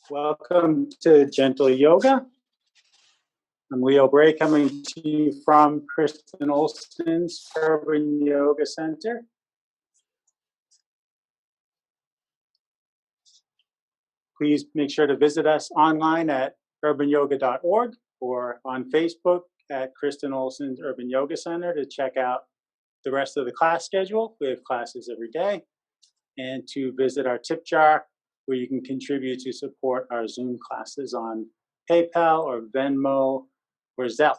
Welcome to Gentle Yoga. I'm Leo Bray coming to you from Kristen Olson's Urban Yoga Center. Please make sure to visit us online at urbanyoga.org or on Facebook at Kristen Olson's Urban Yoga Center to check out the rest of the class schedule. We have classes every day. And to visit our tip jar where you can contribute to support our Zoom classes on PayPal or Venmo or Zelle.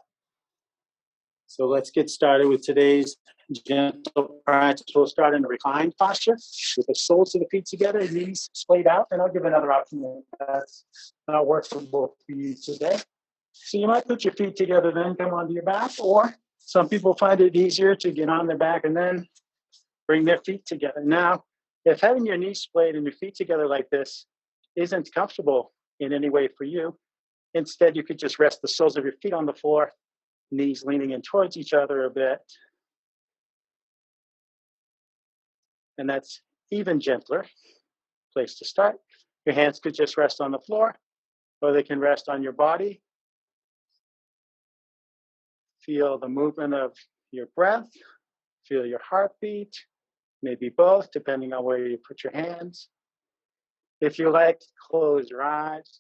So let's get started with today's gentle practice. We'll start in a reclined posture with the soles of the feet together, knees splayed out, and I'll give another option if that's not workable for you today. So you might put your feet together, then come onto your back, or some people find it easier to get on their back and then bring their feet together. Now, if having your knees splayed and your feet together like this isn't comfortable in any way for you, instead you could just rest the soles of your feet on the floor, knees leaning in towards each other a bit. And that's even gentler place to start. Your hands could just rest on the floor, or they can rest on your body. Feel the movement of your breath, feel your heartbeat, maybe both, depending on where you put your hands. If you like, close your eyes.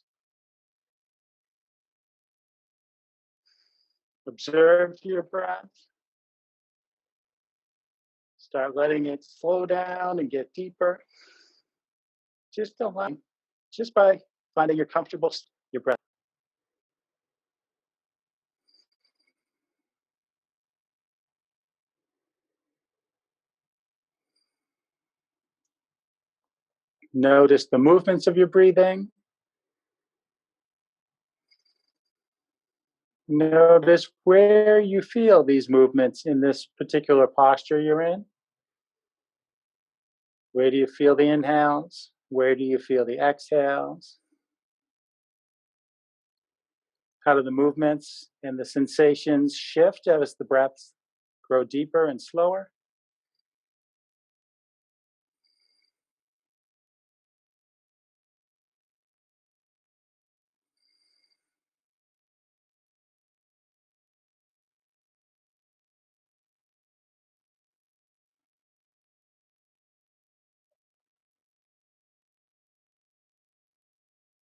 Observe your breath. Start letting it slow down and get deeper. Just by finding your comfortable, your breath. Notice the movements of your breathing. Notice where you feel these movements in this particular posture you're in. Where do you feel the inhales? Where do you feel the exhales? How do the movements and the sensations shift as the breaths grow deeper and slower?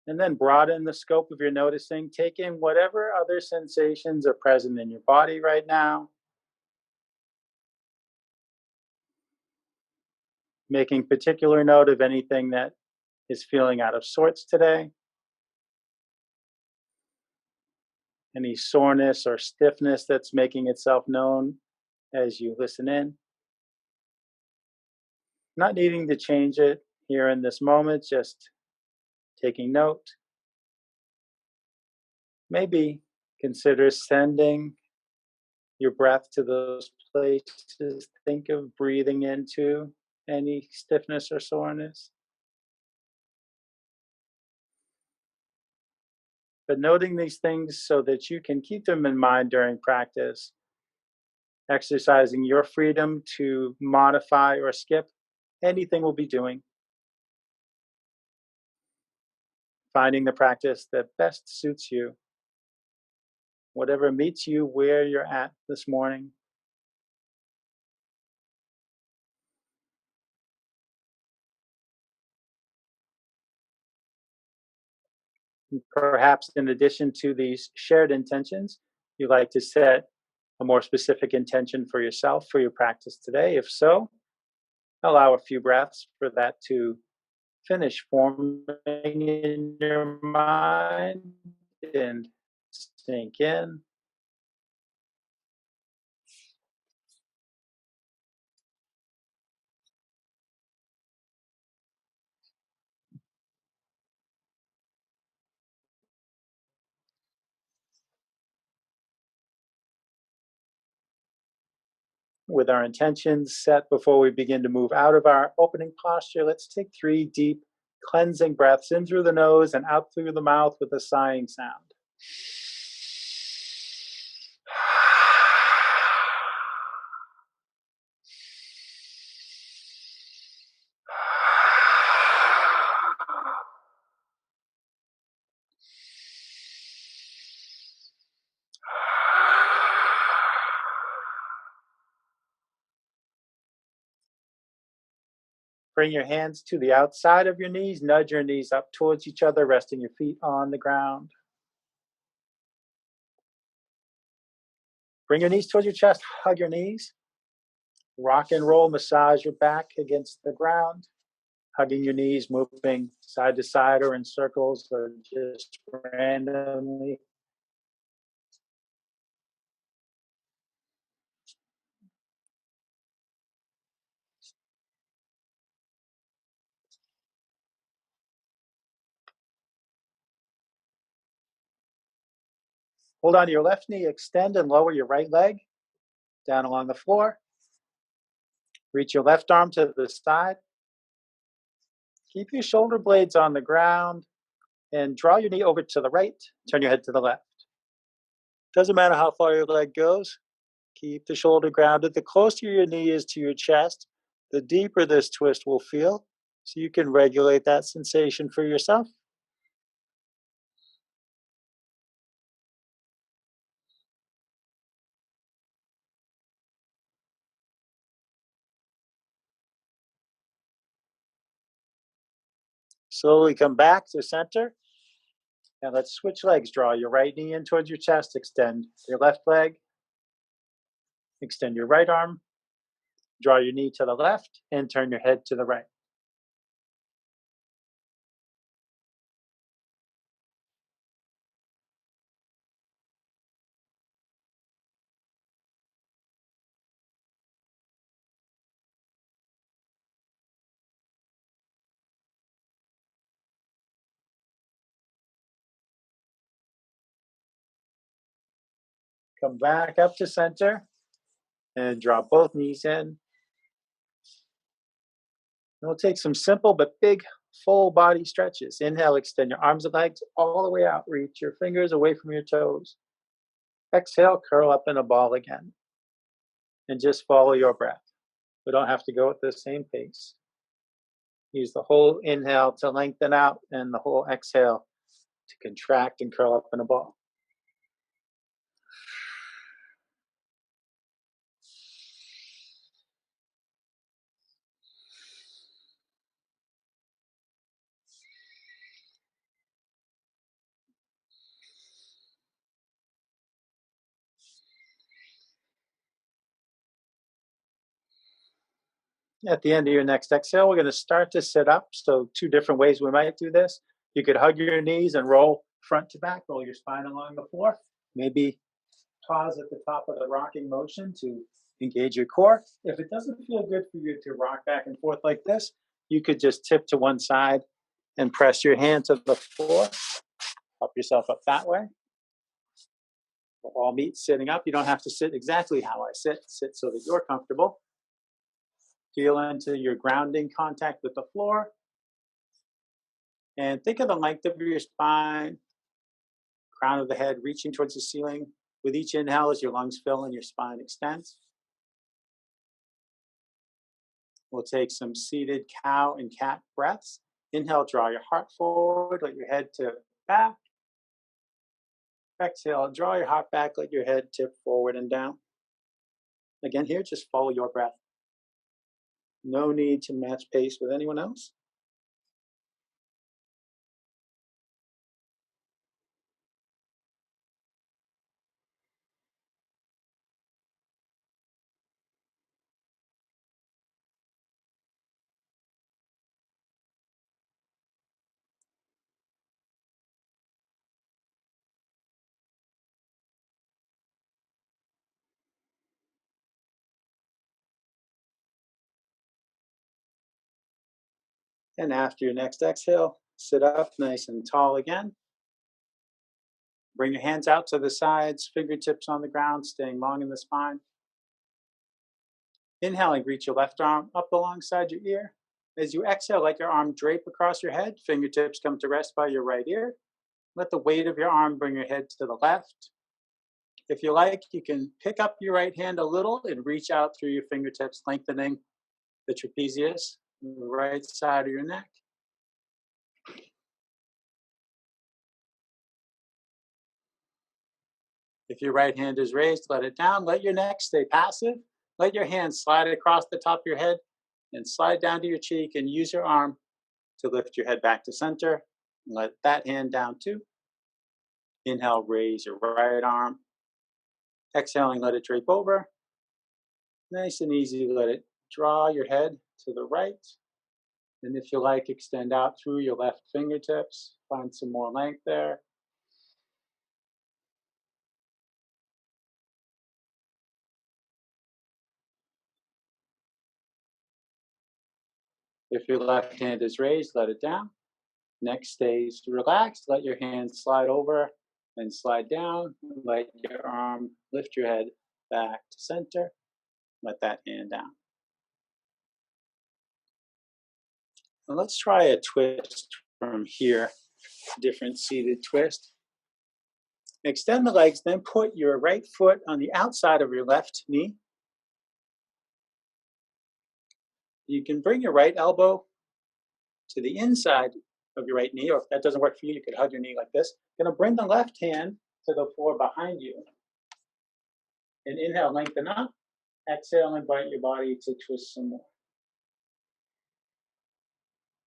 And then broaden the scope of your noticing. Take in whatever other sensations are present in your body right now. Making particular note of anything that is feeling out of sorts today. Any soreness or stiffness that's making itself known as you listen in. Not needing to change it here in this moment, just taking note. Maybe consider sending your breath to those places. Think of breathing into any stiffness or soreness. But noting these things so that you can keep them in mind during practice, exercising your freedom to modify or skip anything we'll be doing. Finding the practice that best suits you, whatever meets you where you're at this morning. Perhaps in addition to these shared intentions, you'd like to set a more specific intention for yourself for your practice today. If so, allow a few breaths for that to finish forming in your mind and sink in. With our intentions set before we begin to move out of our opening posture, let's take 3 deep cleansing breaths in through the nose and out through the mouth with a sighing sound. Bring your hands to the outside of your knees. Nudge your knees up towards each other, resting your feet on the ground. Bring your knees towards your chest. Hug your knees. Rock and roll. Massage your back against the ground. Hugging your knees, moving side to side or in circles or just randomly. Hold on to your left knee, extend and lower your right leg down along the floor. Reach your left arm to the side. Keep your shoulder blades on the ground and draw your knee over to the right. Turn your head to the left. Doesn't matter how far your leg goes. Keep the shoulder grounded. The closer your knee is to your chest, the deeper this twist will feel. So you can regulate that sensation for yourself. Slowly come back to center. And let's switch legs. Draw your right knee in towards your chest. Extend your left leg. Extend your right arm. Draw your knee to the left and turn your head to the right. Come back up to center and draw both knees in. And we'll take some simple but big full body stretches. Inhale, extend your arms and legs all the way out. Reach your fingers away from your toes. Exhale, curl up in a ball again. And just follow your breath. We don't have to go at the same pace. Use the whole inhale to lengthen out and the whole exhale to contract and curl up in a ball. At the end of your next exhale, we're going to start to sit up. So 2 different ways we might do this. You could hug your knees and roll front to back, roll your spine along the floor. Maybe pause at the top of the rocking motion to engage your core. If it doesn't feel good for you to rock back and forth like this, you could just tip to one side and press your hand to the floor. Help yourself up that way. We'll all meet sitting up. You don't have to sit exactly how I sit. Sit so that you're comfortable. Feel into your grounding contact with the floor. And think of the length of your spine, crown of the head reaching towards the ceiling. With each inhale, as your lungs fill and your spine extends. We'll take some seated cow and cat breaths. Inhale, draw your heart forward, let your head tip back. Exhale, draw your heart back, let your head tip forward and down. Again, here, just follow your breath. No need to match pace with anyone else. And after your next exhale, sit up nice and tall again. Bring your hands out to the sides, fingertips on the ground, staying long in the spine. Inhaling, reach your left arm up alongside your ear. As you exhale, let your arm drape across your head. Fingertips come to rest by your right ear. Let the weight of your arm bring your head to the left. If you like, you can pick up your right hand a little and reach out through your fingertips, lengthening the trapezius, the right side of your neck. If your right hand is raised, let it down. Let your neck stay passive. Let your hands slide across the top of your head and slide down to your cheek and use your arm to lift your head back to center. And let that hand down too. Inhale, raise your right arm. Exhaling, let it drape over. Nice and easy, let it draw your head to the right. And if you like, extend out through your left fingertips. Find some more length there. If your left hand is raised, let it down. Neck stays relaxed. Let your hand slide over and slide down. Let your arm lift your head back to center. Let that hand down. Now let's try a twist from here, different seated twist. Extend the legs, then put your right foot on the outside of your left knee. You can bring your right elbow to the inside of your right knee, or if that doesn't work for you, you could hug your knee like this. You're gonna bring the left hand to the floor behind you. And inhale, lengthen up. Exhale, invite your body to twist some more.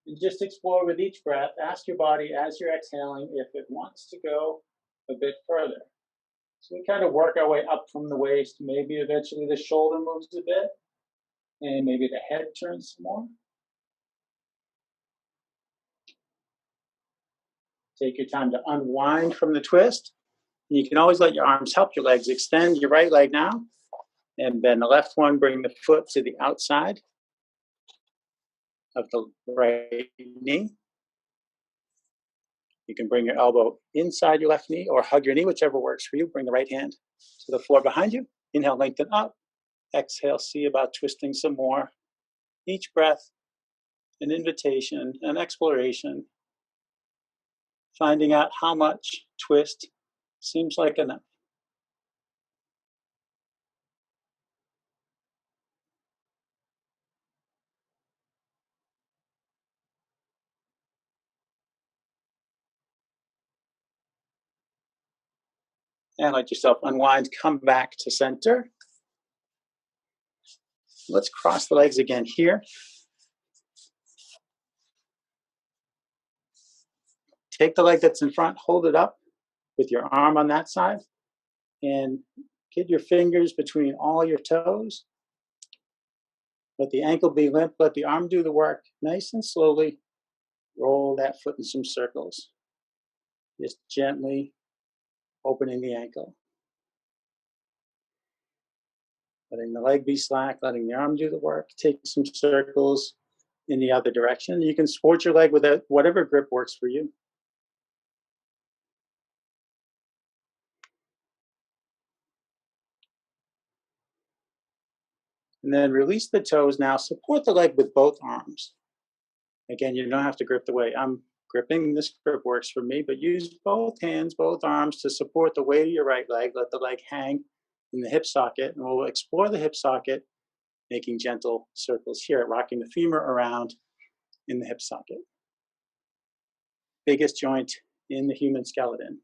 And just explore with each breath. Ask your body as you're exhaling if it wants to go a bit further. So we kind of work our way up from the waist. Maybe eventually the shoulder moves a bit, and maybe the head turns some more. Take your time to unwind from the twist. You can always let your arms help your legs. Extend your right leg now, and bend the left one. Bring the foot to the outside of the right knee. You can bring your elbow inside your left knee or hug your knee, whichever works for you. Bring the right hand to the floor behind you. Inhale, lengthen up. Exhale, see about twisting some more. Each breath, an invitation, an exploration, finding out how much twist seems like enough. And let yourself unwind, come back to center. Let's cross the legs again here. Take the leg that's in front, hold it up with your arm on that side, and get your fingers between all your toes. Let the ankle be limp, let the arm do the work. Nice and slowly, roll that foot in some circles. Just gently opening the ankle. Letting the leg be slack, letting the arm do the work. Take some circles in the other direction. You can support your leg with whatever grip works for you. And then release the toes now. Support the leg with both arms. Again, you don't have to grip the way I'm gripping. This grip works for me, but use both hands, both arms to support the weight of your right leg. Let the leg hang in the hip socket, and we'll explore the hip socket, making gentle circles here, rocking the femur around in the hip socket. Biggest joint in the human skeleton.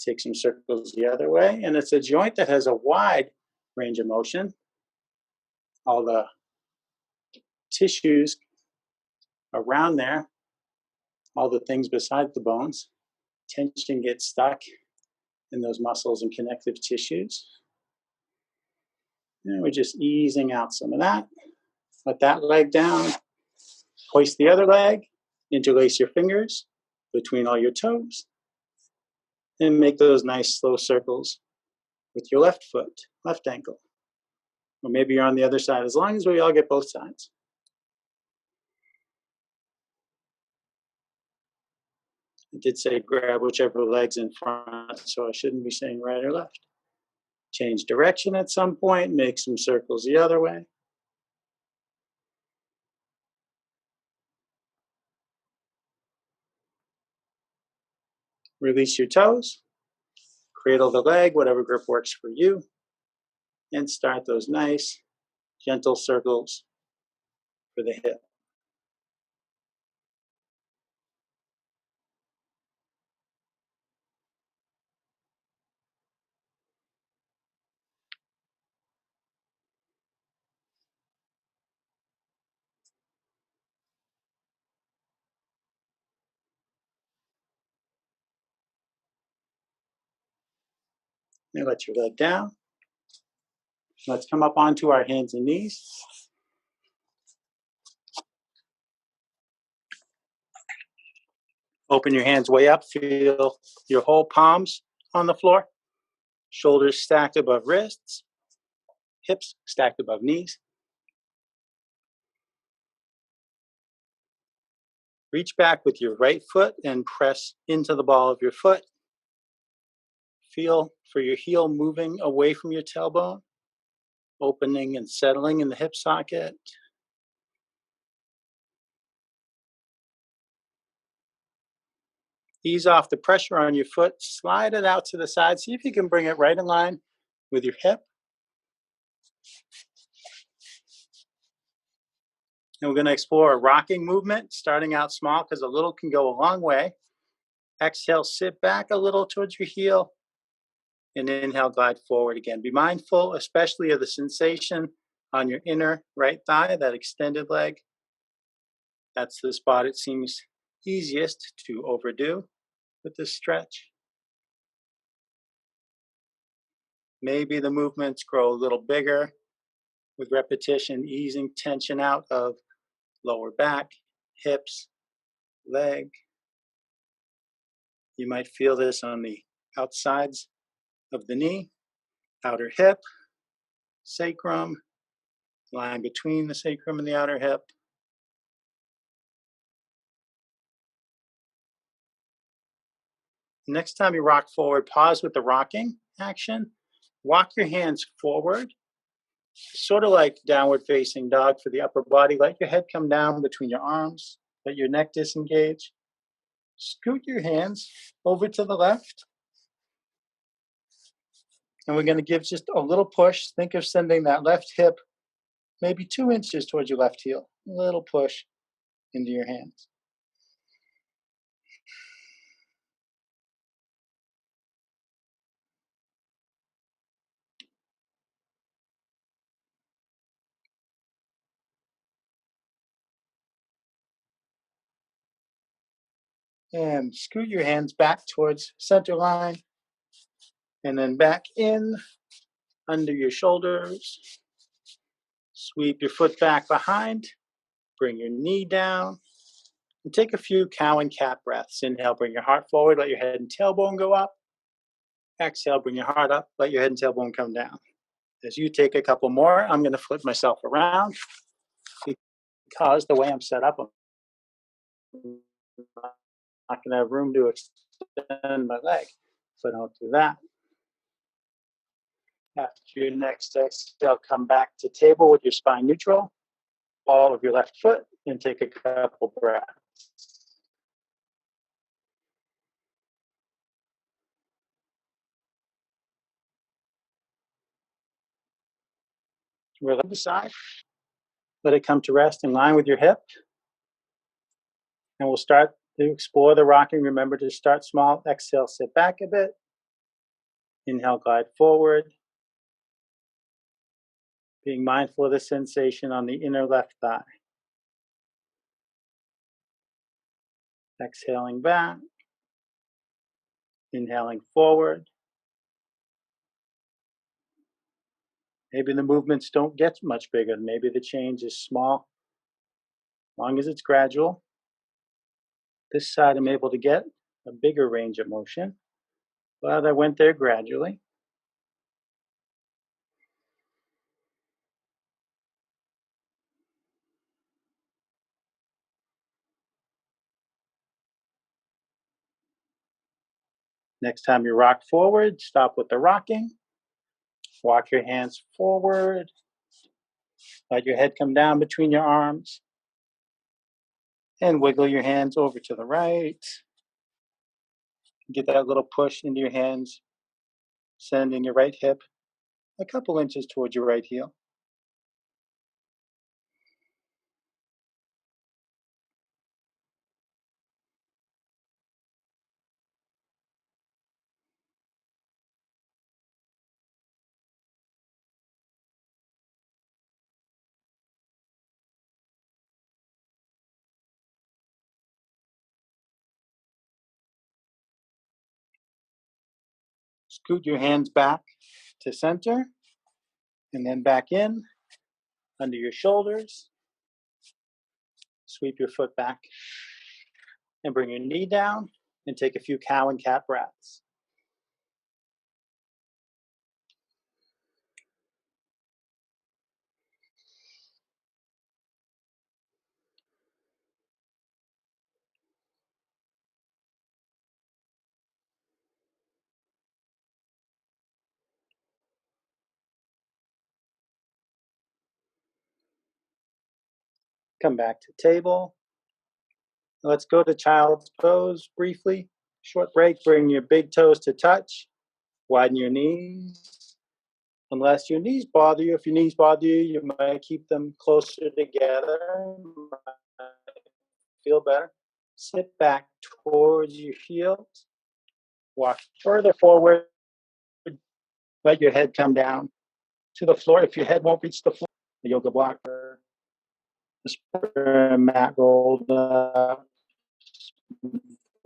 Take some circles the other way, and it's a joint that has a wide range of motion. All the tissues around there, all the things beside the bones, tension gets stuck in those muscles and connective tissues. And we're just easing out some of that. Let that leg down. Hoist the other leg. Interlace your fingers between all your toes. And make those nice slow circles with your left foot, left ankle. Or maybe you're on the other side, as long as we all get both sides. I did say grab whichever leg's in front, so I shouldn't be saying right or left. Change direction at some point, make some circles the other way. Release your toes, cradle the leg, whatever grip works for you, and start those nice, gentle circles for the hip. And let your leg down. Let's come up onto our hands and knees. Open your hands way up. Feel your whole palms on the floor. Shoulders stacked above wrists. Hips stacked above knees. Reach back with your right foot and press into the ball of your foot. Feel for your heel moving away from your tailbone, opening and settling in the hip socket. Ease off the pressure on your foot, slide it out to the side. See if you can bring it right in line with your hip. And we're going to explore a rocking movement, starting out small because a little can go a long way. Exhale, sit back a little towards your heel. And inhale, glide forward again. Be mindful, especially of the sensation on your inner right thigh, that extended leg. That's the spot it seems easiest to overdo with this stretch. Maybe the movements grow a little bigger with repetition, easing tension out of lower back, hips, leg. You might feel this on the outsides of the knee, outer hip, sacrum, line between the sacrum and the outer hip. Next time you rock forward, pause with the rocking action. Walk your hands forward, sort of like downward facing dog for the upper body. Let your head come down between your arms. Let your neck disengage. Scoot your hands over to the left. And we're going to give just a little push. Think of sending that left hip maybe 2 inches towards your left heel. A little push into your hands. And scoot your hands back towards center line. And then back in under your shoulders. Sweep your foot back behind. Bring your knee down. And take a few cow and cat breaths. Inhale, bring your heart forward. Let your head and tailbone go up. Exhale, bring your heart up. Let your head and tailbone come down. As you take a couple more, I'm going to flip myself around because the way I'm set up, I'm not going to have room to extend my leg. So I don't do that. After your next exhale, come back to table with your spine neutral, ball of your left foot, and take a couple breaths. Roll it aside. Let it come to rest in line with your hip. And we'll start to explore the rocking. Remember to start small. Exhale, sit back a bit. Inhale, glide forward. Being mindful of the sensation on the inner left thigh. Exhaling back. Inhaling forward. Maybe the movements don't get much bigger. Maybe the change is small. As long as it's gradual. This side I'm able to get a bigger range of motion. But I went there gradually. Next time you rock forward, stop with the rocking. Walk your hands forward. Let your head come down between your arms. And wiggle your hands over to the right. Get that little push into your hands, sending your right hip a couple inches towards your right heel. Scoot your hands back to center and then back in under your shoulders. Sweep your foot back and bring your knee down and take a few cow and cat breaths. Come back to table. Let's go to child's pose briefly. Short break, bring your big toes to touch. Widen your knees. Unless your knees bother you, if your knees bother you, you might keep them closer together. Feel better. Sit back towards your heels. Walk further forward. Let your head come down to the floor. If your head won't reach the floor, the yoga blocker, the mat rolled up,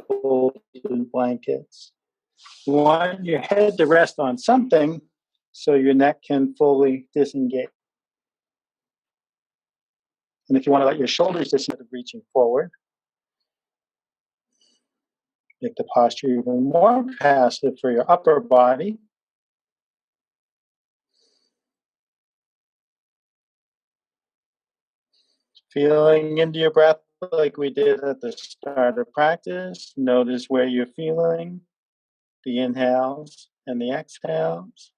folded blankets. You want your head to rest on something so your neck can fully disengage. And if you want to let your shoulders disengage, reaching forward, make the posture even more passive for your upper body. Feeling into your breath like we did at the start of practice. Notice where you're feeling the inhales and the exhales.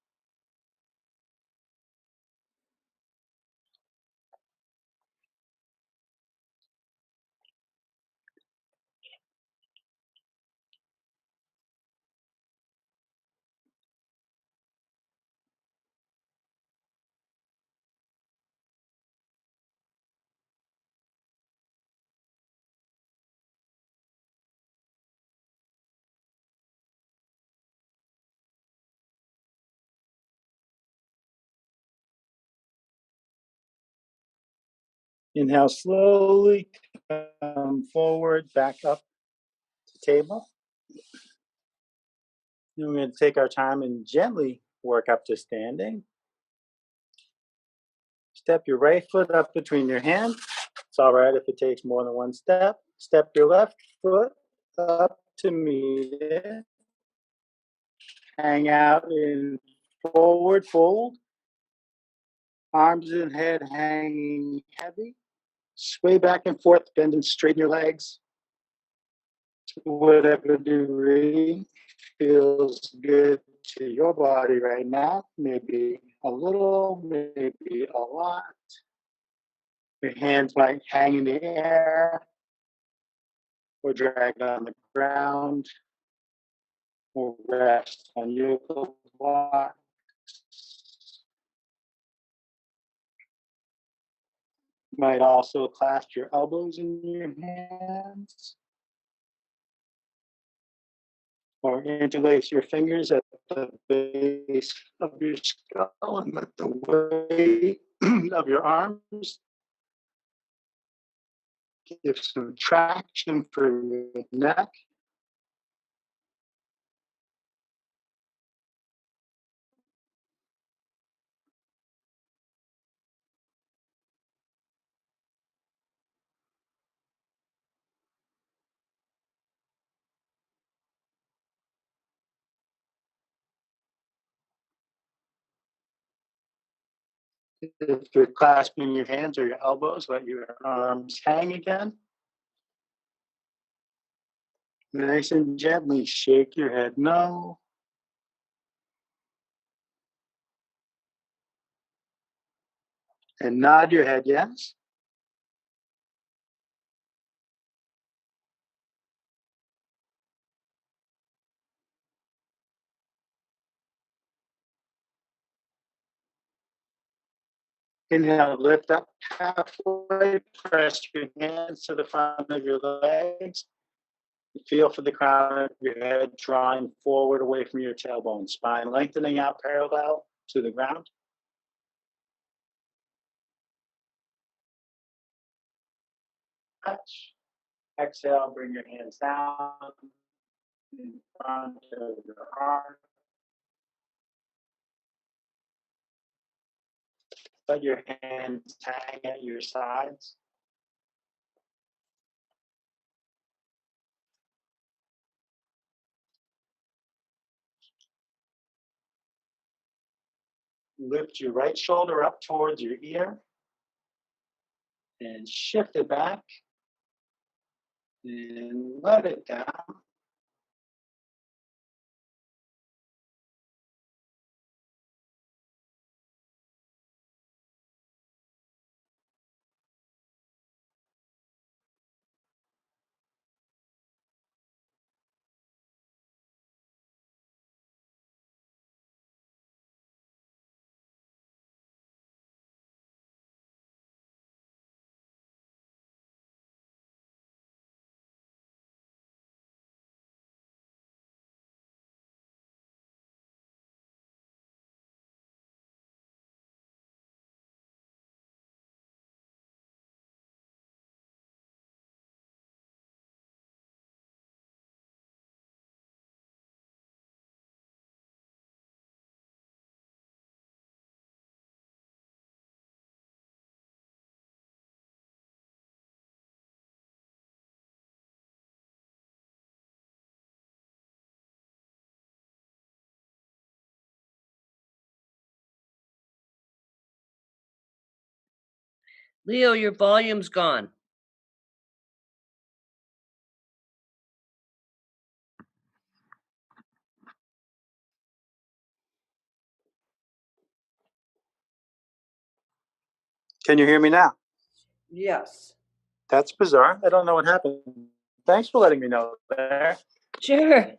Inhale slowly, come forward, back up to table. Then we're going to take our time and gently work up to standing. Step your right foot up between your hands. It's all right if it takes more than one step. Step your left foot up to meet it. Hang out in forward fold. Arms and head hanging heavy. Sway back and forth, bend and straighten your legs to whatever degree feels good to your body right now. Maybe a little, maybe a lot. Your hands might hang in the air or drag on the ground or rest on yoga blocks. You might also clasp your elbows in your hands or interlace your fingers at the base of your skull and let the weight of your arms give some traction for your neck. If you're clasping your hands or your elbows, let your arms hang again. Nice and gently shake your head no. And nod your head yes. Inhale, lift up halfway, press your hands to the front of your legs. Feel for the crown of your head drawing forward away from your tailbone, spine lengthening out parallel to the ground. Touch. Exhale, bring your hands down in front of your heart. Let your hands hang at your sides. Lift your right shoulder up towards your ear and shift it back and let it down. Leo, your volume's gone. Can you hear me now? Yes. That's bizarre. I don't know what happened. Thanks for letting me know there. Sure.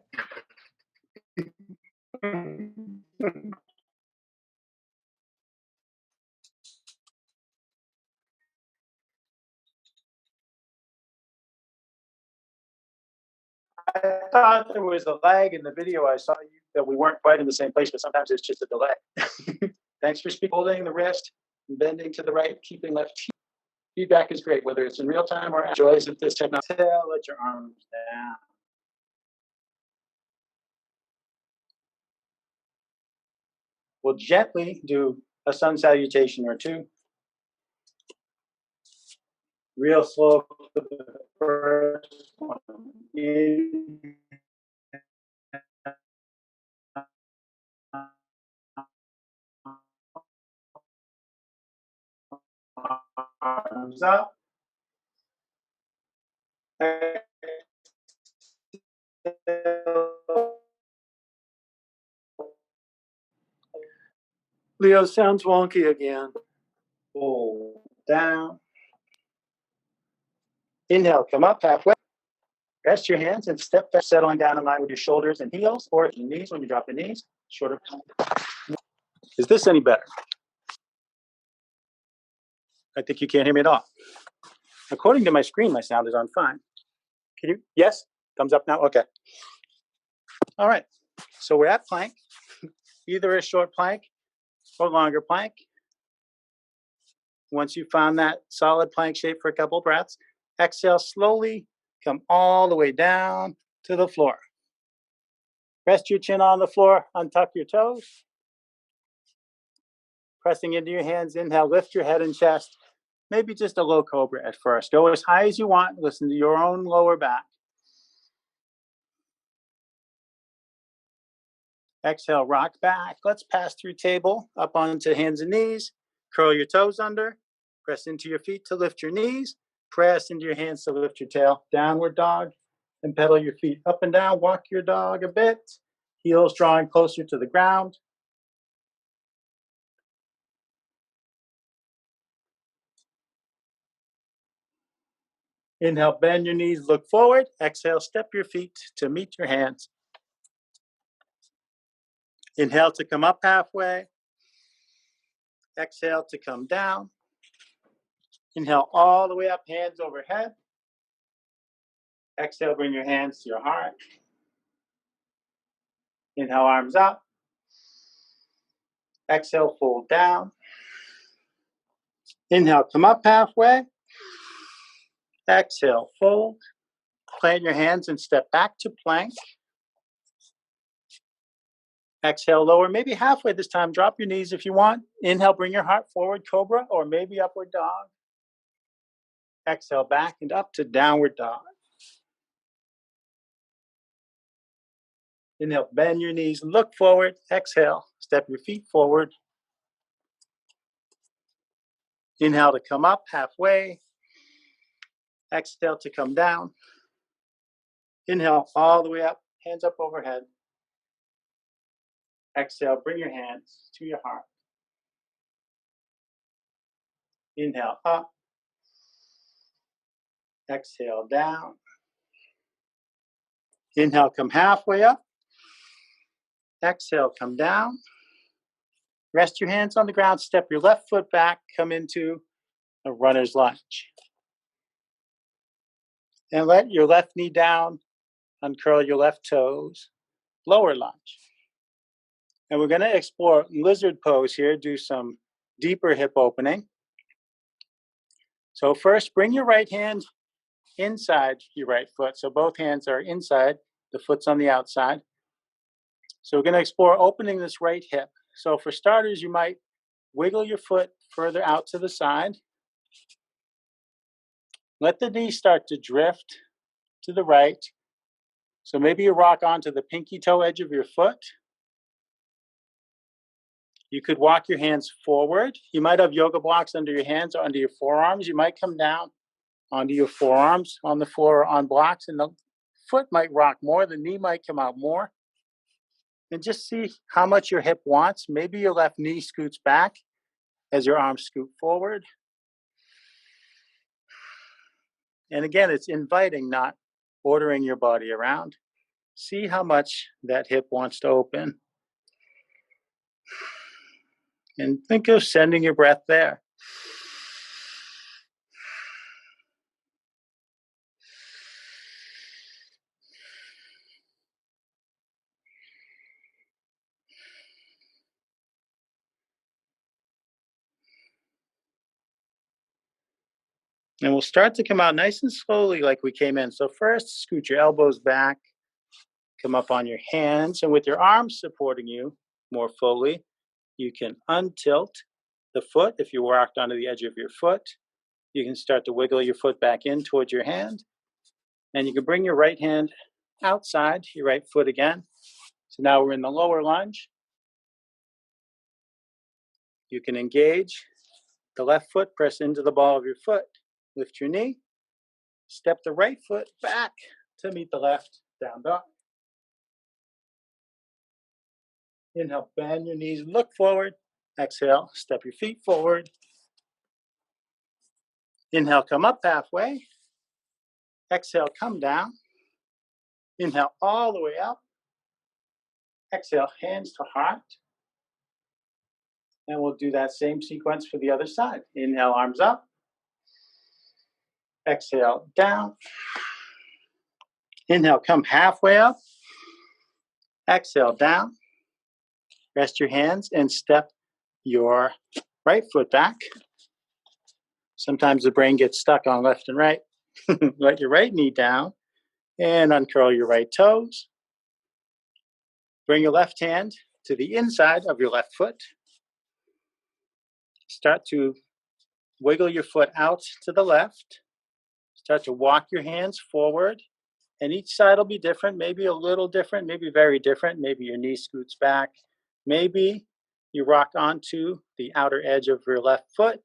I thought there was a lag in the video. I saw you that we weren't quite in the same place, but sometimes it's just a delay. Thanks for holding the wrist, bending to the right, keeping left. Feedback is great, whether it's in real time or joys of this technology. Let your arms down. We'll gently do a sun salutation or two. Real slow for the first one. In. Arms up. Leo, sounds wonky again. Pull down. Inhale, come up halfway. Rest your hands and step back, settling down in line with your shoulders and heels, or your knees when you drop the knees. Shorter. Is this any better? I think you can't hear me at all. According to my screen, my sound is on fine. Can you? Yes? Thumbs up now? Okay. All right. So we're at plank, either a short plank or longer plank. Once you found that solid plank shape for a couple of breaths, exhale slowly, come all the way down to the floor. Rest your chin on the floor, untuck your toes. Pressing into your hands, inhale, lift your head and chest. Maybe just a low cobra at first. Go as high as you want. Listen to your own lower back. Exhale, rock back. Let's pass through table, up onto hands and knees. Curl your toes under. Press into your feet to lift your knees. Press into your hands to lift your tail. Downward dog. And pedal your feet up and down. Walk your dog a bit. Heels drawing closer to the ground. Inhale, bend your knees, look forward. Exhale, step your feet to meet your hands. Inhale to come up halfway. Exhale to come down. Inhale all the way up, hands overhead. Exhale, bring your hands to your heart. Inhale, arms up. Exhale, fold down. Inhale, come up halfway. Exhale, fold. Plant your hands and step back to plank. Exhale, lower, maybe halfway this time. Drop your knees if you want. Inhale, bring your heart forward, cobra, or maybe upward dog. Exhale, back and up to downward dog. Inhale, bend your knees, look forward. Exhale, step your feet forward. Inhale to come up halfway. Exhale to come down. Inhale all the way up, hands up overhead. Exhale, bring your hands to your heart. Inhale up. Exhale down. Inhale, come halfway up. Exhale, come down. Rest your hands on the ground. Step your left foot back. Come into a runner's lunge. And let your left knee down. Uncurl your left toes. Lower lunge. And we're going to explore lizard pose here. Do some deeper hip opening. So first, bring your right hand inside your right foot. So both hands are inside. The foot's on the outside. So we're going to explore opening this right hip. So for starters, you might wiggle your foot further out to the side. Let the knee start to drift to the right. So maybe you rock onto the pinky toe edge of your foot. You could walk your hands forward. You might have yoga blocks under your hands or under your forearms. You might come down onto your forearms on the floor or on blocks, and the foot might rock more. The knee might come out more. And just see how much your hip wants. Maybe your left knee scoots back as your arms scoot forward. And again, it's inviting, not ordering your body around. See how much that hip wants to open. And think of sending your breath there. And we'll start to come out nice and slowly like we came in. So first, scoot your elbows back, come up on your hands, and with your arms supporting you more fully, you can untilt the foot. If you walked onto the edge of your foot, you can start to wiggle your foot back in towards your hand. And you can bring your right hand outside your right foot again. So now we're in the lower lunge. You can engage the left foot, press into the ball of your foot, lift your knee, step the right foot back to meet the left, down dog. Inhale, bend your knees, look forward. Exhale, step your feet forward. Inhale, come up halfway. Exhale, come down. Inhale, all the way up. Exhale, hands to heart. And we'll do that same sequence for the other side. Inhale, arms up. Exhale, down. Inhale, come halfway up. Exhale, down. Rest your hands and step your right foot back. Sometimes the brain gets stuck on left and right. Let your right knee down and uncurl your right toes. Bring your left hand to the inside of your left foot. Start to wiggle your foot out to the left. Start to walk your hands forward. And each side will be different, maybe a little different, maybe very different. Maybe your knee scoots back. Maybe you rock onto the outer edge of your left foot.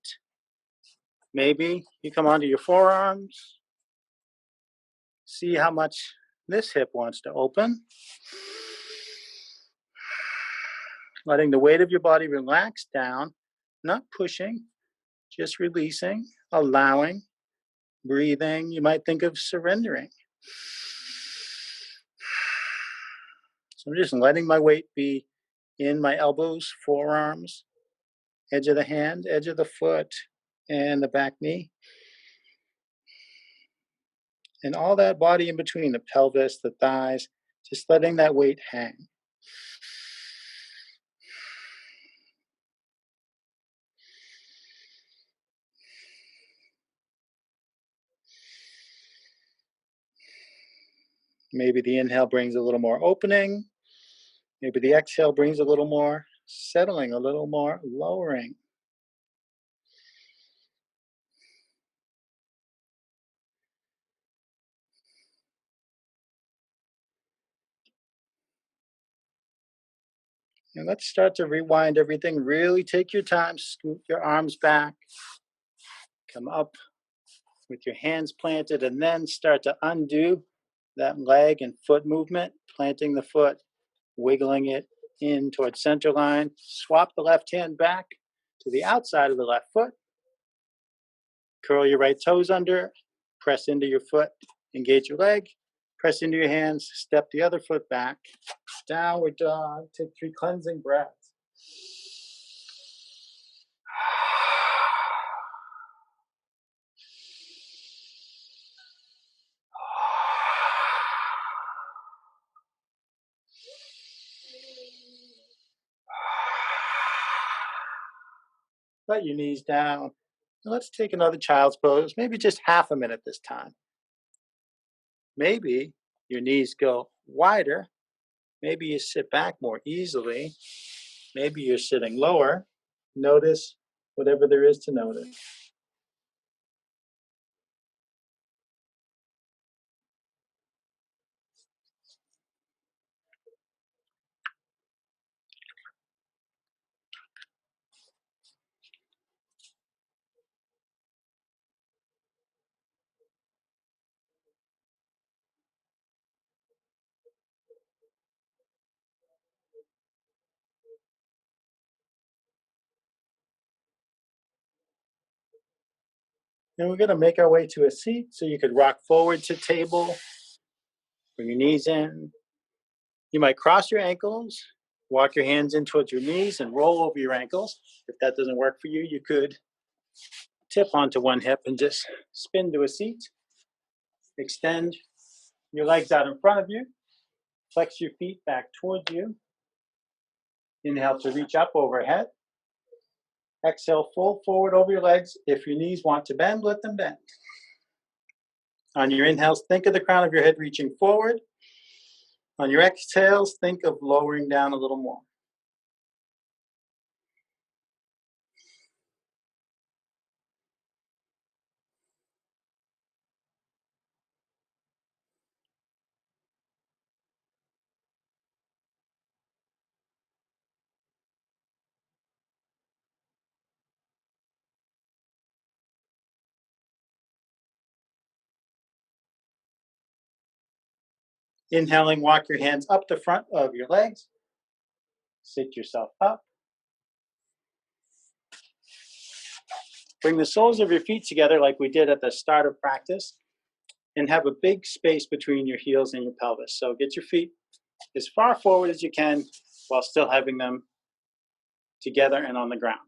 Maybe you come onto your forearms. See how much this hip wants to open. Letting the weight of your body relax down, not pushing, just releasing, allowing, breathing. You might think of surrendering. So I'm just letting my weight be in my elbows, forearms, edge of the hand, edge of the foot, and the back knee. And all that body in between, the pelvis, the thighs, just letting that weight hang. Maybe the inhale brings a little more opening. Maybe the exhale brings a little more settling, a little more lowering. And let's start to rewind everything. Really take your time, scoot your arms back, come up with your hands planted, and then start to undo that leg and foot movement, planting the foot, wiggling it in towards center line. Swap the left hand back to the outside of the left foot. Curl your right toes under, press into your foot, engage your leg, press into your hands, step the other foot back. Downward dog. Take 3 cleansing breaths. Let your knees down. Let's take another child's pose, maybe just half a minute this time. Maybe your knees go wider. Maybe you sit back more easily. Maybe you're sitting lower. Notice whatever there is to notice. Then we're going to make our way to a seat. So you could rock forward to table, bring your knees in. You might cross your ankles, walk your hands in towards your knees and roll over your ankles. If that doesn't work for you, you could tip onto one hip and just spin to a seat. Extend your legs out in front of you. Flex your feet back towards you. Inhale to reach up overhead. Exhale, fold forward over your legs. If your knees want to bend, let them bend. On your inhales, think of the crown of your head reaching forward. On your exhales, think of lowering down a little more. Inhaling, walk your hands up the front of your legs. Sit yourself up. Bring the soles of your feet together like we did at the start of practice and have a big space between your heels and your pelvis. So get your feet as far forward as you can while still having them together and on the ground.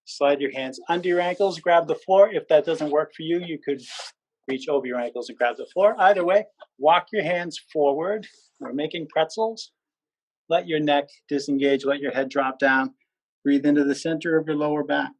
Slide your hands under your ankles, grab the floor. If that doesn't work for you, you could reach over your ankles and grab the floor. Either way, walk your hands forward. We're making pretzels. Let your neck disengage, let your head drop down. Breathe into the center of your lower back.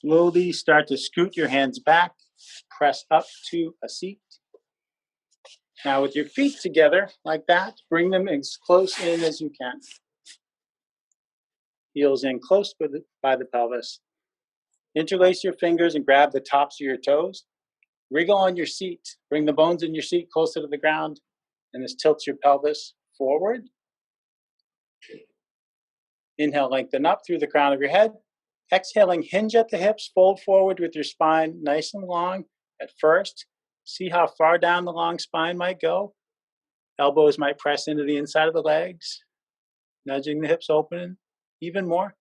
Slowly start to scoot your hands back, press up to a seat. Now with your feet together like that, bring them as close in as you can. Heels in close by the pelvis. Interlace your fingers and grab the tops of your toes. Wriggle on your seat. Bring the bones in your seat closer to the ground, and this tilts your pelvis forward. Inhale, lengthen up through the crown of your head. Exhaling, hinge at the hips, fold forward with your spine nice and long at first. See how far down the long spine might go. Elbows might press into the inside of the legs, nudging the hips open even more.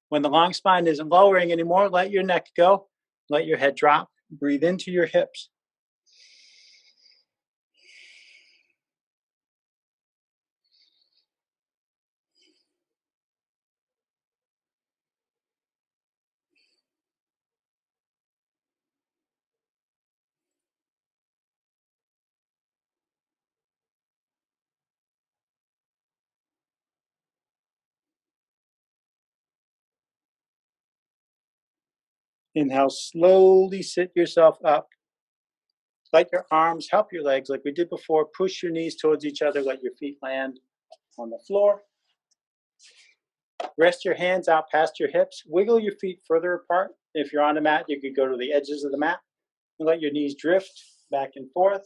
When the long spine isn't lowering anymore, let your neck go. Let your head drop. Breathe into your hips. Inhale, slowly sit yourself up. Let your arms help your legs like we did before. Push your knees towards each other. Let your feet land on the floor. Rest your hands out past your hips. Wiggle your feet further apart. If you're on a mat, you could go to the edges of the mat and let your knees drift back and forth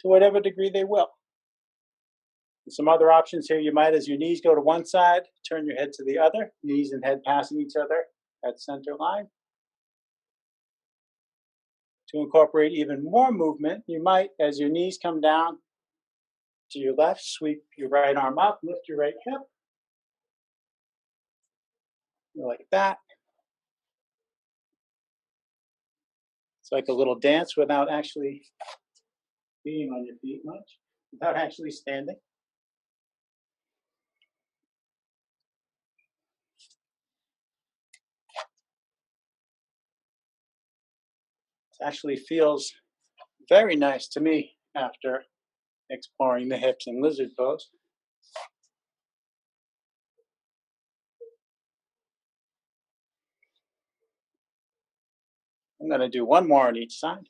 to whatever degree they will. And some other options here, you might, as your knees go to one side, turn your head to the other, knees and head passing each other at center line. To incorporate even more movement, you might, as your knees come down to your left, sweep your right arm up, lift your right hip, like that. It's like a little dance without actually being on your feet much, without actually standing. It actually feels very nice to me after exploring the hips in lizard pose. I'm going to do one more on each side.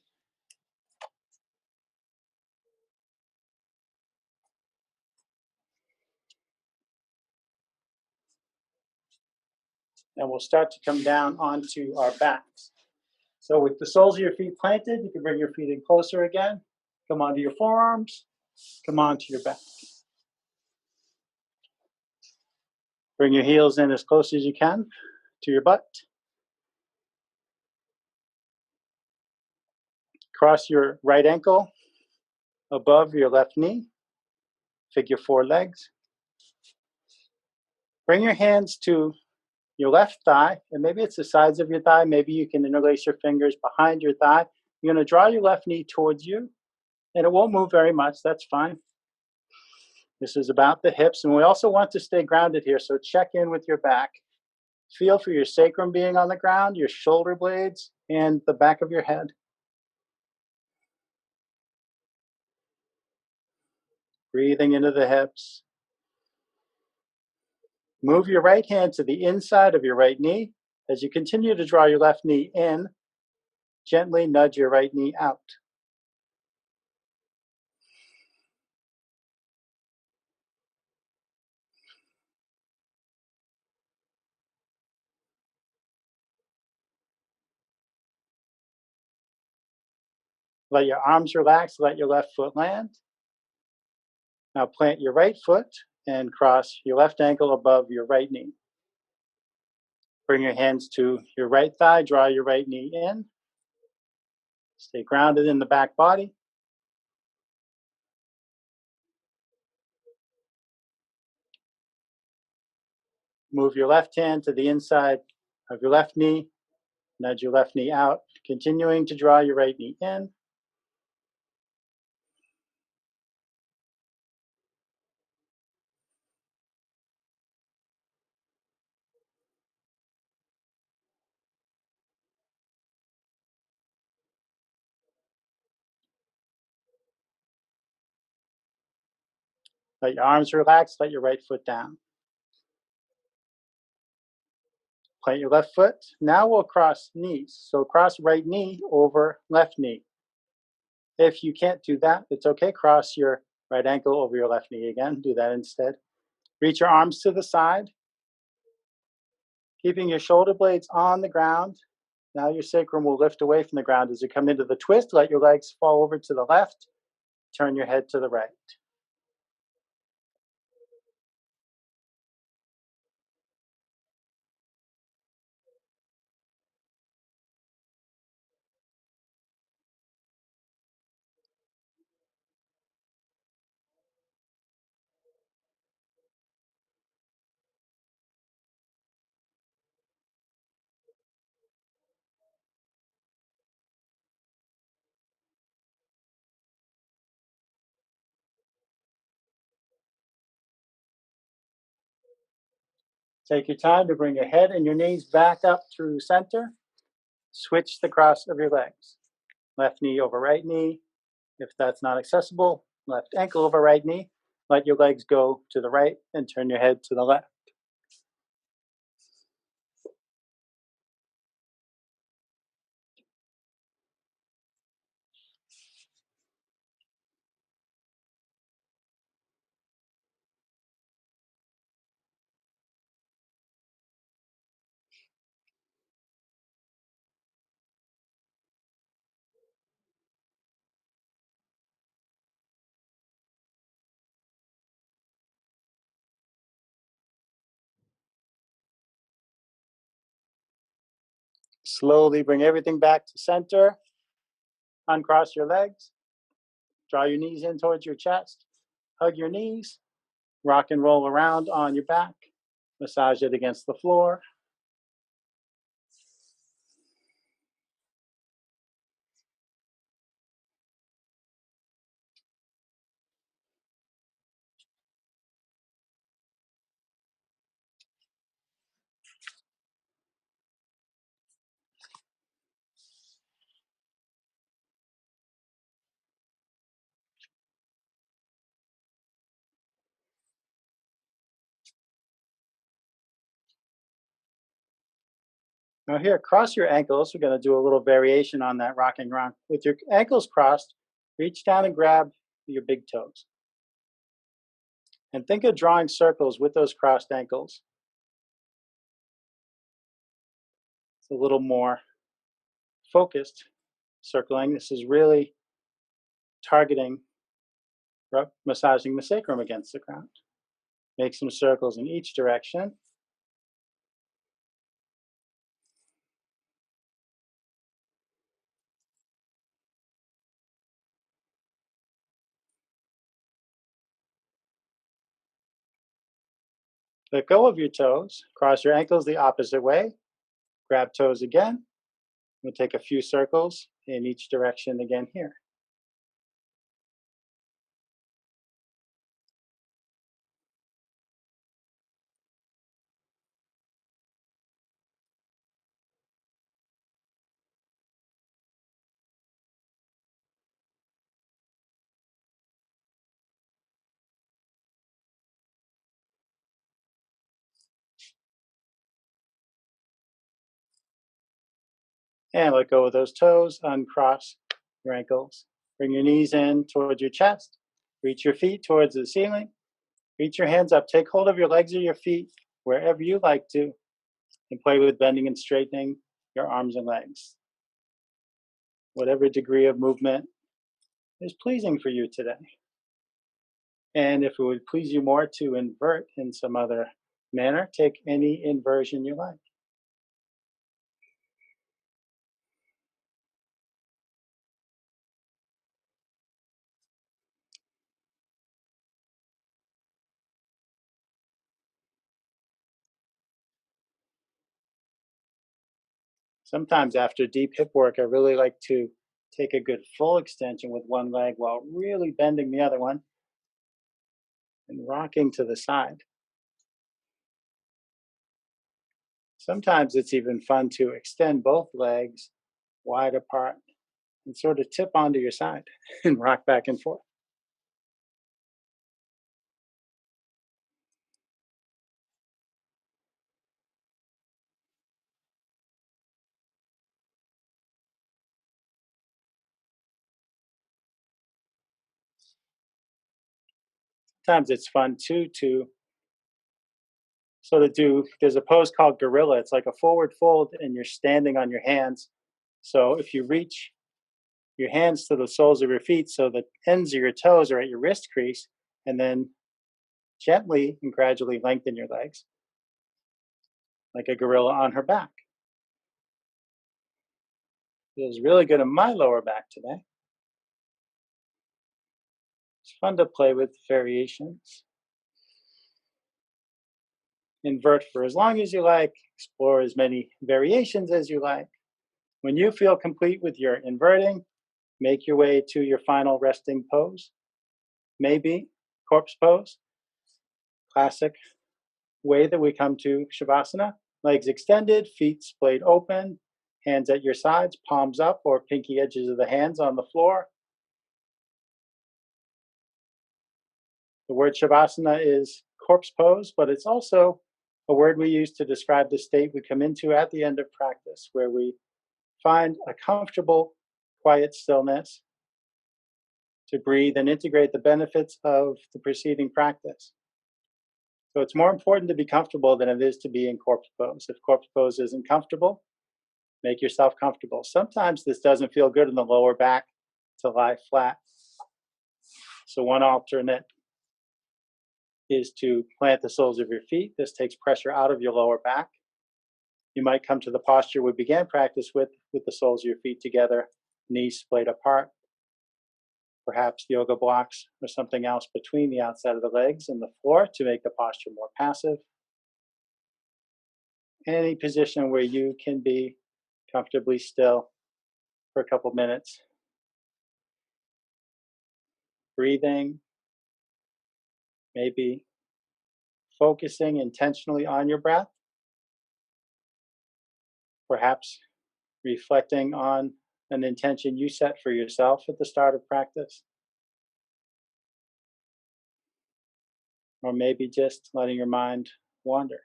And we'll start to come down onto our backs. So with the soles of your feet planted, you can bring your feet in closer again. Come onto your forearms. Come onto your back. Bring your heels in as close as you can to your butt. Cross your right ankle above your left knee. Figure four legs. Bring your hands to your left thigh, and maybe it's the sides of your thigh. Maybe you can interlace your fingers behind your thigh. You're going to draw your left knee towards you, and it won't move very much. That's fine. This is about the hips, and we also want to stay grounded here, so check in with your back. Feel for your sacrum being on the ground, your shoulder blades, and the back of your head. Breathing into the hips. Move your right hand to the inside of your right knee. As you continue to draw your left knee in, gently nudge your right knee out. Let your arms relax, let your left foot land. Now plant your right foot and cross your left ankle above your right knee. Bring your hands to your right thigh, draw your right knee in. Stay grounded in the back body. Move your left hand to the inside of your left knee. Nudge your left knee out, continuing to draw your right knee in. Let your arms relax, let your right foot down. Plant your left foot. Now we'll cross knees. So cross right knee over left knee. If you can't do that, it's okay. Cross your right ankle over your left knee again. Do that instead. Reach your arms to the side, keeping your shoulder blades on the ground. Now your sacrum will lift away from the ground as you come into the twist. Let your legs fall over to the left. Turn your head to the right. Take your time to bring your head and your knees back up through center. Switch the cross of your legs. Left knee over right knee. If that's not accessible, left ankle over right knee. Let your legs go to the right and turn your head to the left. Slowly bring everything back to center. Uncross your legs. Draw your knees in towards your chest. Hug your knees. Rock and roll around on your back. Massage it against the floor. Now here, cross your ankles. We're going to do a little variation on that rocking rock. With your ankles crossed, reach down and grab your big toes. And think of drawing circles with those crossed ankles. It's a little more focused circling. This is really targeting, massaging the sacrum against the ground. Make some circles in each direction. Let go of your toes. Cross your ankles the opposite way. Grab toes again. We'll take a few circles in each direction again here. And let go of those toes. Uncross your ankles. Bring your knees in towards your chest. Reach your feet towards the ceiling. Reach your hands up. Take hold of your legs or your feet wherever you like to, and play with bending and straightening your arms and legs. Whatever degree of movement is pleasing for you today. And if it would please you more to invert in some other manner, take any inversion you like. Sometimes after deep hip work, I really like to take a good full extension with one leg while really bending the other one and rocking to the side. Sometimes it's even fun to extend both legs wide apart and sort of tip onto your side and rock back and forth. Sometimes it's fun too to sort of there's a pose called gorilla. It's like a forward fold and you're standing on your hands. So if you reach your hands to the soles of your feet so the ends of your toes are at your wrist crease, and then gently and gradually lengthen your legs like a gorilla on her back. Feels really good in my lower back today. It's fun to play with variations. Invert for as long as you like, explore as many variations as you like. When you feel complete with your inverting, make your way to your final resting pose. Maybe corpse pose, classic way that we come to Shavasana. Legs extended, feet splayed open, hands at your sides, palms up or pinky edges of the hands on the floor. The word Shavasana is corpse pose, but it's also a word we use to describe the state we come into at the end of practice, where we find a comfortable, quiet stillness to breathe and integrate the benefits of the preceding practice. So it's more important to be comfortable than it is to be in corpse pose. If corpse pose isn't comfortable, make yourself comfortable. Sometimes this doesn't feel good in the lower back to lie flat. So one alternate is to plant the soles of your feet. This takes pressure out of your lower back. You might come to the posture we began practice with the soles of your feet together, knees splayed apart, perhaps yoga blocks or something else between the outside of the legs and the floor to make the posture more passive. Any position where you can be comfortably still for a couple minutes. Breathing, maybe focusing intentionally on your breath, perhaps reflecting on an intention you set for yourself at the start of practice, or maybe just letting your mind wander.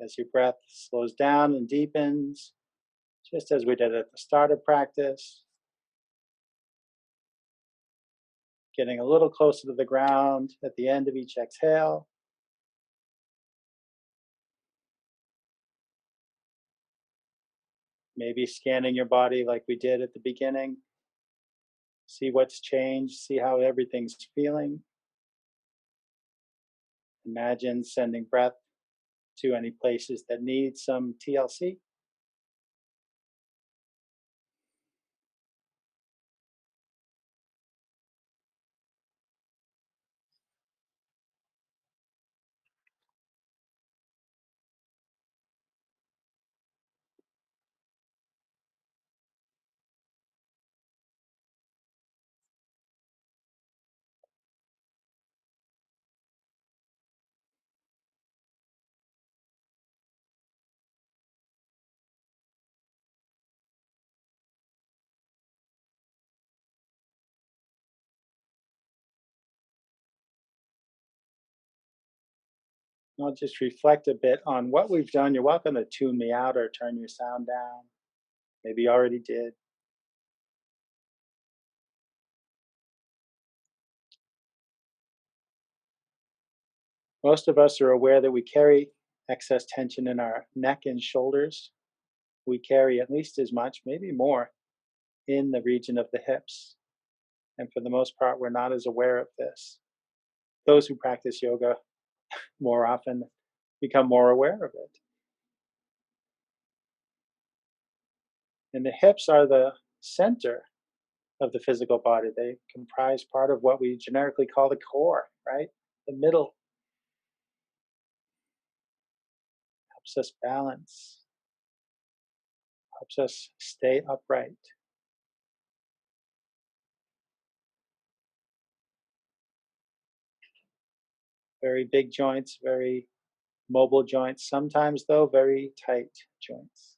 As your breath slows down and deepens, just as we did at the start of practice, getting a little closer to the ground at the end of each exhale. Maybe scanning your body like we did at the beginning. See what's changed, see how everything's feeling. Imagine sending breath to any places that need some TLC. I'll just reflect a bit on what we've done. You're welcome to tune me out or turn your sound down. Maybe you already did. Most of us are aware that we carry excess tension in our neck and shoulders. We carry at least as much, maybe more, in the region of the hips. And for the most part, we're not as aware of this. Those who practice yoga more often become more aware of it. And the hips are the center of the physical body. They comprise part of what we generically call the core, right? The middle helps us balance, helps us stay upright. Very big joints, very mobile joints, sometimes, though, very tight joints.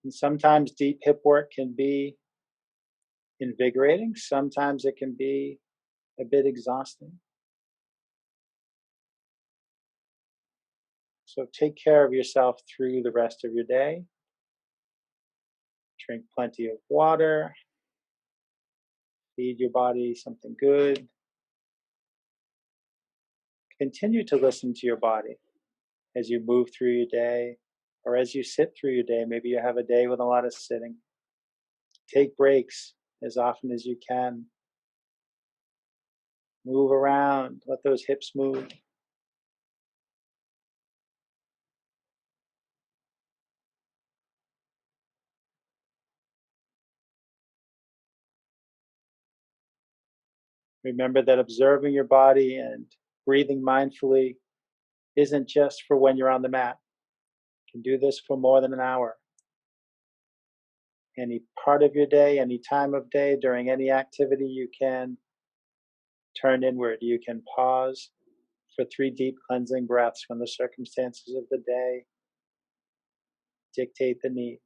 And sometimes deep hip work can be invigorating, sometimes it can be a bit exhausting. So take care of yourself through the rest of your day. Drink plenty of water. Feed your body something good. Continue to listen to your body as you move through your day or as you sit through your day. Maybe you have a day with a lot of sitting. Take breaks as often as you can. Move around, let those hips move. Remember that observing your body and breathing mindfully isn't just for when you're on the mat. You can do this for more than an hour. Any part of your day, any time of day, during any activity, you can turn inward. You can pause for 3 deep cleansing breaths when the circumstances of the day dictate the need.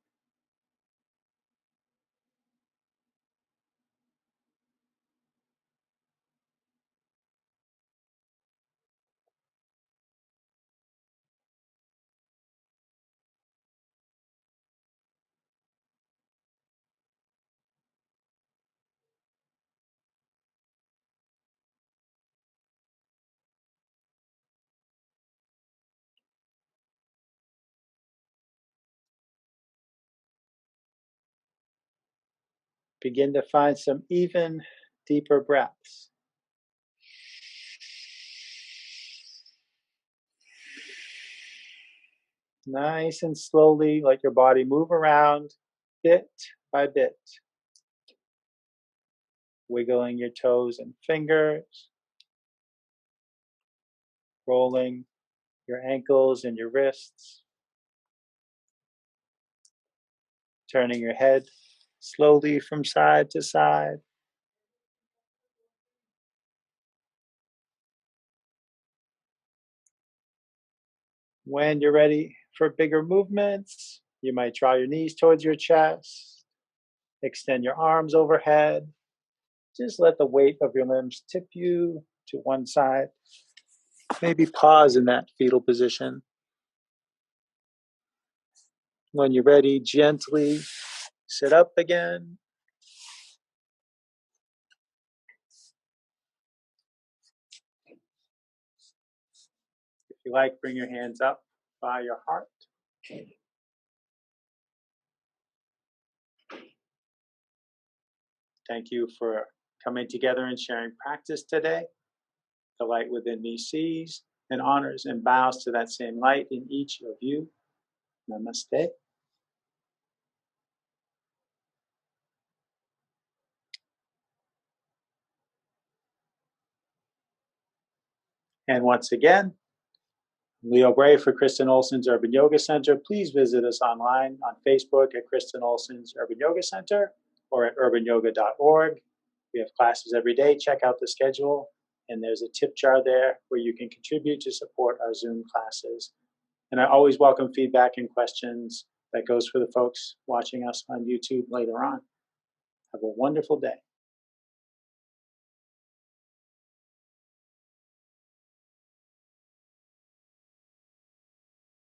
Begin to find some even deeper breaths. Nice and slowly, let your body move around bit by bit, wiggling your toes and fingers, rolling your ankles and your wrists, turning your head slowly from side to side. When you're ready for bigger movements, you might draw your knees towards your chest, extend your arms overhead. Just let the weight of your limbs tip you to one side. Maybe pause in that fetal position. When you're ready, gently sit up again. If you like, bring your hands up by your heart. Thank you for coming together and sharing practice today. The light within me sees and honors and bows to that same light in each of you. Namaste. And once again, Leo Gray for Kristen Olson's Urban Yoga Center. Please visit us online on Facebook at Kristen Olson's Urban Yoga Center or at urbanyoga.org. We have classes every day. Check out the schedule. And there's a tip jar there where you can contribute to support our Zoom classes. And I always welcome feedback and questions. That goes for the folks watching us on YouTube later on. Have a wonderful day.